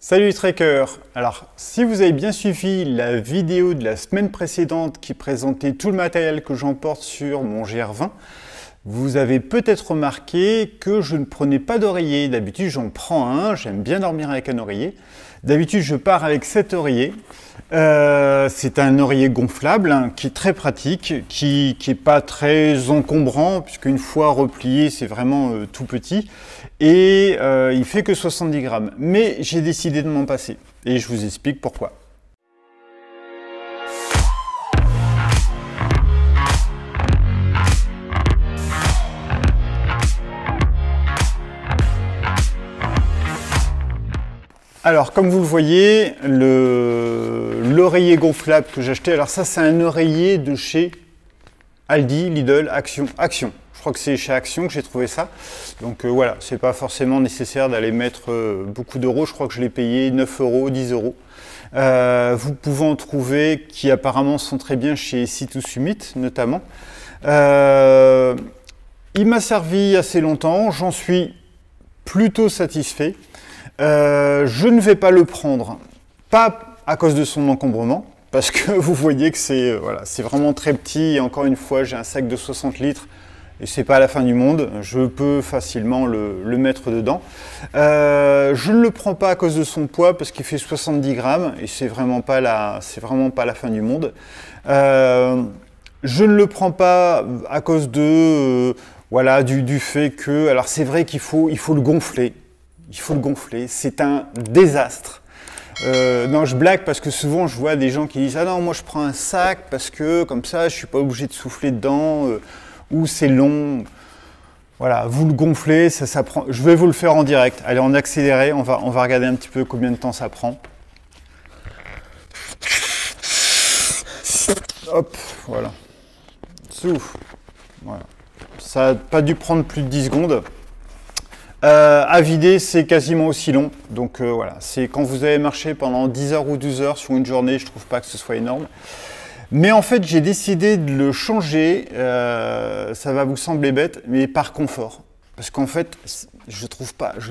Salut les trekkers! Alors, si vous avez bien suivi la vidéo de la semaine précédente qui présentait tout le matériel que j'emporte sur mon GR20, vous avez peut-être remarqué que je ne prenais pas d'oreiller. D'habitude, j'en prends un, j'aime bien dormir avec un oreiller. D'habitude, je pars avec cet oreiller. C'est un oreiller gonflable hein, qui est très pratique, qui n'est pas très encombrant, puisqu'une fois replié, c'est vraiment tout petit. Et il fait que 70 grammes. Mais j'ai décidé de m'en passer. Et je vous explique pourquoi. Alors, comme vous le voyez, l'oreiller gonflable que j'ai acheté, alors ça, c'est un oreiller de chez Aldi, Lidl, Action. Je crois que c'est chez Action que j'ai trouvé ça. Donc voilà, c'est pas forcément nécessaire d'aller mettre beaucoup d'euros. Je crois que je l'ai payé 9 euros, 10 euros. Vous pouvez en trouver qui apparemment sont très bien chez Sea2Summit notamment. Il m'a servi assez longtemps, j'en suis plutôt satisfait. Je ne vais pas le prendre, pas à cause de son encombrement, parce que vous voyez que c'est voilà, c'est vraiment très petit. Et encore une fois, j'ai un sac de 60 litres et c'est pas la fin du monde. Je peux facilement le mettre dedans. Je ne le prends pas à cause de son poids, parce qu'il fait 70 grammes et c'est vraiment pas la fin du monde. Je ne le prends pas à cause de voilà, du fait que, alors c'est vrai qu'il faut le gonfler. Il faut le gonfler, c'est un désastre. Non, je blague parce que souvent je vois des gens qui disent « Ah non, moi je prends un sac parce que comme ça je suis pas obligé de souffler dedans ou c'est long. » Voilà, vous le gonflez, ça prend. Je vais vous le faire en direct. Allez, en accéléré, on va regarder un petit peu combien de temps ça prend. Hop, voilà. Souffle. Voilà. Ça n'a pas dû prendre plus de 10 secondes. À vider, c'est quasiment aussi long. Donc voilà, c'est quand vous avez marché pendant 10 heures ou 12 heures sur une journée, je trouve pas que ce soit énorme. Mais en fait, j'ai décidé de le changer, ça va vous sembler bête, mais par confort. Parce qu'en fait, je le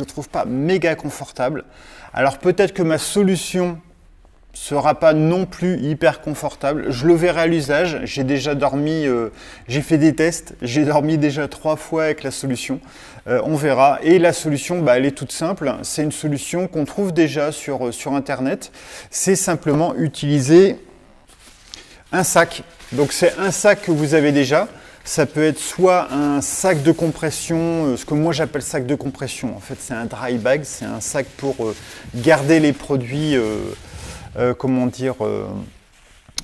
trouve pas méga confortable. Alors peut-être que ma solution sera pas non plus hyper confortable. Je le verrai à l'usage. J'ai déjà dormi, j'ai fait des tests. J'ai dormi déjà 3 fois avec la solution. On verra. Et la solution, bah, elle est toute simple. C'est une solution qu'on trouve déjà sur Internet. C'est simplement utiliser un sac. Donc c'est un sac que vous avez déjà. Ça peut être soit un sac de compression, ce que moi j'appelle sac de compression. En fait, c'est un dry bag. C'est un sac pour garder les produits comment dire,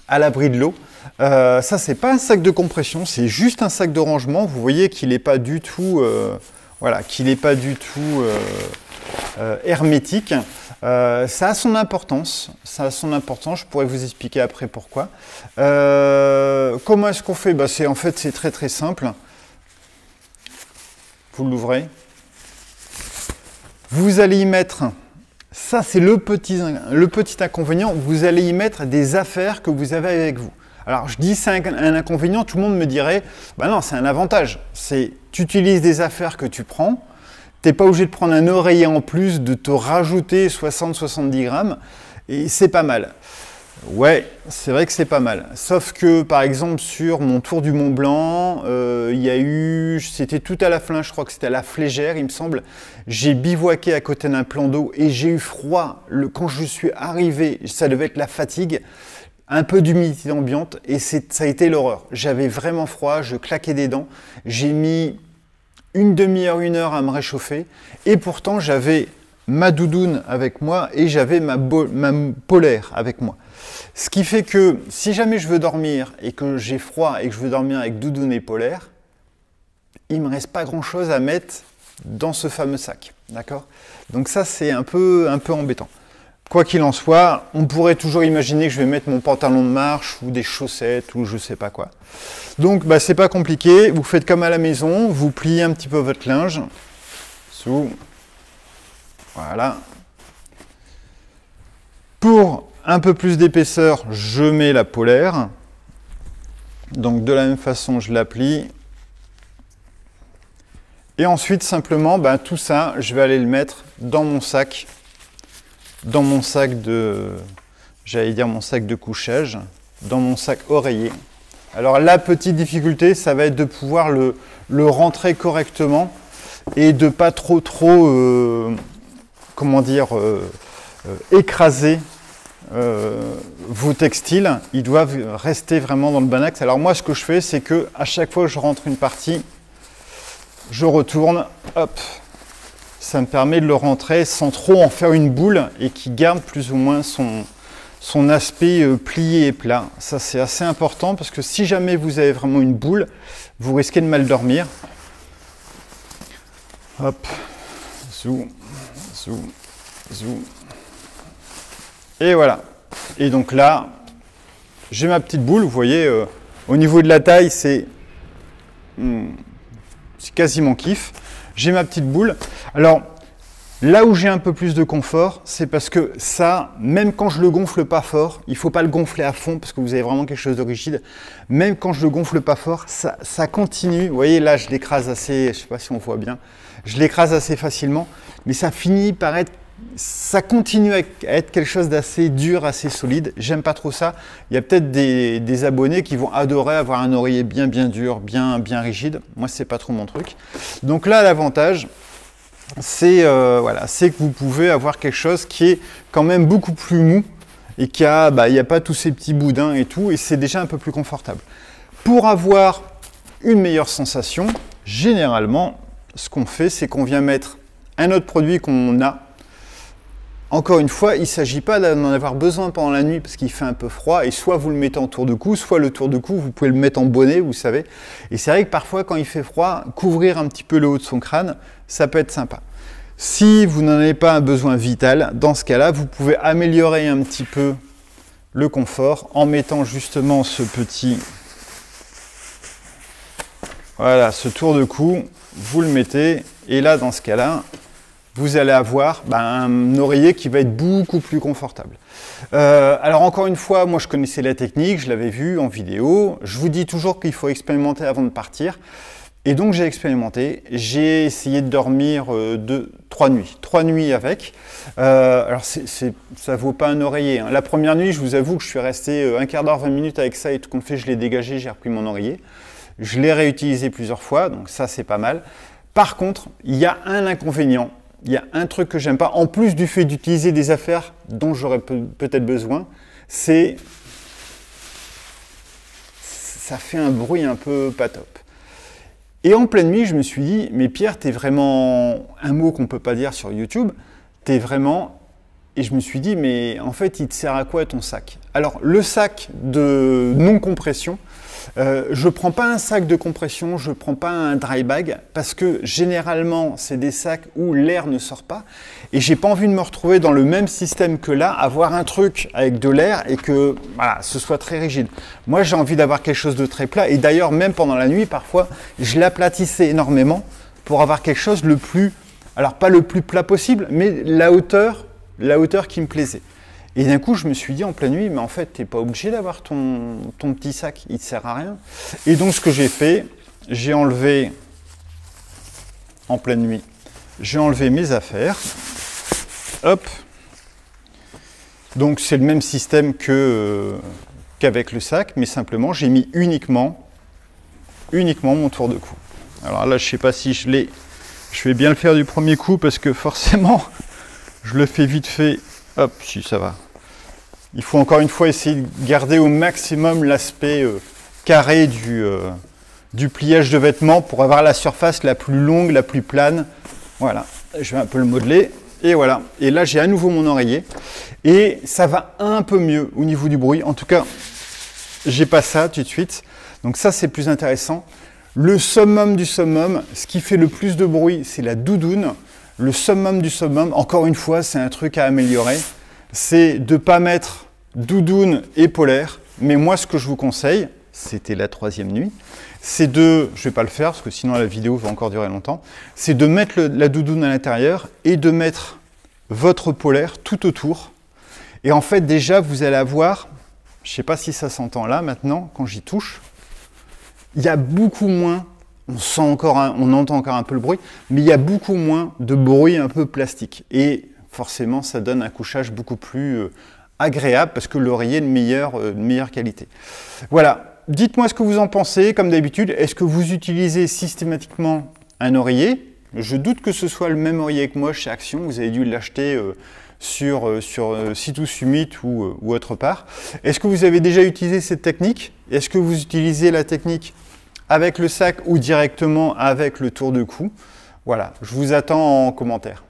à l'abri de l'eau. Ça, c'est pas un sac de compression, c'est juste un sac de rangement. Vous voyez qu'il n'est pas du tout, voilà, qu'il n'est pas du tout hermétique. Ça a son importance. Ça a son importance. Je pourrais vous expliquer après pourquoi. Comment est-ce qu'on fait? Bah, en fait, c'est très très simple. Vous l'ouvrez. Vous allez y mettre. Ça, c'est le petit inconvénient. Vous allez y mettre des affaires que vous avez avec vous. Alors, je dis c'est un inconvénient, tout le monde me dirait, bah non, c'est un avantage. C'est, tu utilises des affaires que tu prends, tu n'es pas obligé de prendre un oreiller en plus, de te rajouter 60-70 grammes, et c'est pas mal. Ouais, c'est vrai que c'est pas mal. Sauf que, par exemple, sur mon tour du Mont Blanc, il y a eu, c'était tout à la fin, je crois que c'était à la Flégère, il me semble. J'ai bivouaqué à côté d'un plan d'eau et j'ai eu froid. Quand je suis arrivé, ça devait être la fatigue, un peu d'humidité ambiante et ça a été l'horreur. J'avais vraiment froid, je claquais des dents. J'ai mis une demi-heure, 1 heure à me réchauffer et pourtant j'avais ma doudoune avec moi et j'avais ma polaire avec moi. Ce qui fait que si jamais je veux dormir et que j'ai froid et que je veux dormir avec doudoune et polaire, il ne me reste pas grand chose à mettre dans ce fameux sac. D'accord? Donc ça, c'est un peu embêtant. Quoi qu'il en soit, on pourrait toujours imaginer que je vais mettre mon pantalon de marche ou des chaussettes ou je sais pas quoi. Donc bah, c'est pas compliqué, vous faites comme à la maison, vous pliez un petit peu votre linge. Sous. Voilà. Pour un peu plus d'épaisseur, je mets la polaire. Donc de la même façon, je la plie. Et ensuite, simplement, tout ça, je vais aller le mettre dans mon sac dans mon sac de, j'allais dire mon sac de couchage, dans mon sac oreiller. Alors la petite difficulté, ça va être de pouvoir le rentrer correctement et de pas trop comment dire, écraser vos textiles. Ils doivent rester vraiment dans le bon axe. Alors moi, ce que je fais, c'est que à chaque fois que je rentre une partie, je retourne, hop, ça me permet de le rentrer sans trop en faire une boule et qui garde plus ou moins son aspect plié et plat. Ça, c'est assez important parce que si jamais vous avez vraiment une boule, vous risquez de mal dormir. Hop, zoom, zoom, zoom. Et voilà. Et donc là, j'ai ma petite boule. Vous voyez, au niveau de la taille, c'est quasiment kiff. J'ai ma petite boule. Alors, là où j'ai un peu plus de confort, c'est parce que ça, même quand je le gonfle pas fort, il ne faut pas le gonfler à fond parce que vous avez vraiment quelque chose de rigide. Même quand je le gonfle pas fort, ça continue. Vous voyez, là, je l'écrase assez, je ne sais pas si on voit bien, je l'écrase assez facilement, mais ça finit par être, ça continue à être quelque chose d'assez dur, assez solide. J'aime pas trop ça. Il y a peut-être des abonnés qui vont adorer avoir un oreiller bien dur, bien rigide. Moi, c'est pas trop mon truc. Donc là, l'avantage, c'est voilà, c'est que vous pouvez avoir quelque chose qui est quand même beaucoup plus mou et qui a, il n'y a pas tous ces petits boudins et tout, et c'est déjà un peu plus confortable. Pour avoir une meilleure sensation, généralement, ce qu'on fait, c'est qu'on vient mettre un autre produit qu'on a. Encore une fois, il ne s'agit pas d'en avoir besoin pendant la nuit parce qu'il fait un peu froid, et soit vous le mettez en tour de cou, soit le tour de cou, vous pouvez le mettre en bonnet, vous savez. Et c'est vrai que parfois, quand il fait froid, couvrir un petit peu le haut de son crâne, ça peut être sympa. Si vous n'en avez pas un besoin vital, dans ce cas-là, vous pouvez améliorer un petit peu le confort en mettant justement ce petit, voilà, ce tour de cou, vous le mettez, et là, dans ce cas-là, vous allez avoir un oreiller qui va être beaucoup plus confortable. Alors encore une fois, moi je connaissais la technique, je l'avais vu en vidéo. Je vous dis toujours qu'il faut expérimenter avant de partir. Et donc j'ai expérimenté, j'ai essayé de dormir 3 nuits avec. Alors ça ne vaut pas un oreiller, hein. La première nuit, je vous avoue que je suis resté un quart d'heure, 20 minutes avec ça, et tout compte fait, je l'ai dégagé, j'ai repris mon oreiller. Je l'ai réutilisé plusieurs fois, donc ça c'est pas mal. Par contre, il y a un inconvénient. Il y a un truc que j'aime pas, en plus du fait d'utiliser des affaires dont j'aurais peut-être besoin, c'est ça fait un bruit un peu pas top. Et en pleine nuit, je me suis dit, mais Pierre, t'es vraiment, un mot qu'on peut pas dire sur YouTube, t'es vraiment, et je me suis dit, mais en fait, il te sert à quoi ton sac? Alors, le sac de non-compression, je ne prends pas un sac de compression, je ne prends pas un dry bag parce que généralement, c'est des sacs où l'air ne sort pas et j'ai pas envie de me retrouver dans le même système que là, avoir un truc avec de l'air et que voilà, ce soit très rigide. Moi, j'ai envie d'avoir quelque chose de très plat et d'ailleurs, même pendant la nuit, parfois, je l'aplatissais énormément pour avoir quelque chose le plus, alors pas le plus plat possible, mais la hauteur qui me plaisait. Et d'un coup, je me suis dit en pleine nuit, mais en fait, tu n'es pas obligé d'avoir ton petit sac, il ne te sert à rien. Et donc, ce que j'ai fait, j'ai enlevé, en pleine nuit, j'ai enlevé mes affaires. Hop. Donc, c'est le même système qu'avec le sac, mais simplement, j'ai mis uniquement mon tour de cou. Alors là, je ne sais pas si je vais bien le faire du premier coup, parce que forcément, je le fais vite fait. Hop, si ça va. Il faut encore une fois essayer de garder au maximum l'aspect carré du pliage de vêtements pour avoir la surface la plus longue, la plus plane. Voilà, je vais un peu le modeler. Et voilà, et là j'ai à nouveau mon oreiller. Et ça va un peu mieux au niveau du bruit. En tout cas, j'ai pas ça tout de suite. Donc ça, c'est plus intéressant. Le summum du summum, ce qui fait le plus de bruit, c'est la doudoune. Le summum du summum, encore une fois, c'est un truc à améliorer. C'est de ne pas mettre doudoune et polaire. Mais moi, ce que je vous conseille, c'était la 3e nuit, c'est de, je ne vais pas le faire parce que sinon la vidéo va encore durer longtemps, c'est de mettre la doudoune à l'intérieur et de mettre votre polaire tout autour. Et en fait, déjà, vous allez avoir, je ne sais pas si ça s'entend là maintenant, quand j'y touche, il y a beaucoup moins, on entend encore un peu le bruit, mais il y a beaucoup moins de bruit un peu plastique. Et forcément ça donne un couchage beaucoup plus agréable parce que l'oreiller est de meilleure qualité. Voilà, dites-moi ce que vous en pensez, comme d'habitude. Est-ce que vous utilisez systématiquement un oreiller? Je doute que ce soit le même oreiller que moi chez Action, vous avez dû l'acheter sur Situs Summit ou autre part. Est-ce que vous avez déjà utilisé cette technique? Est-ce que vous utilisez la technique avec le sac ou directement avec le tour de cou? Voilà, je vous attends en commentaire.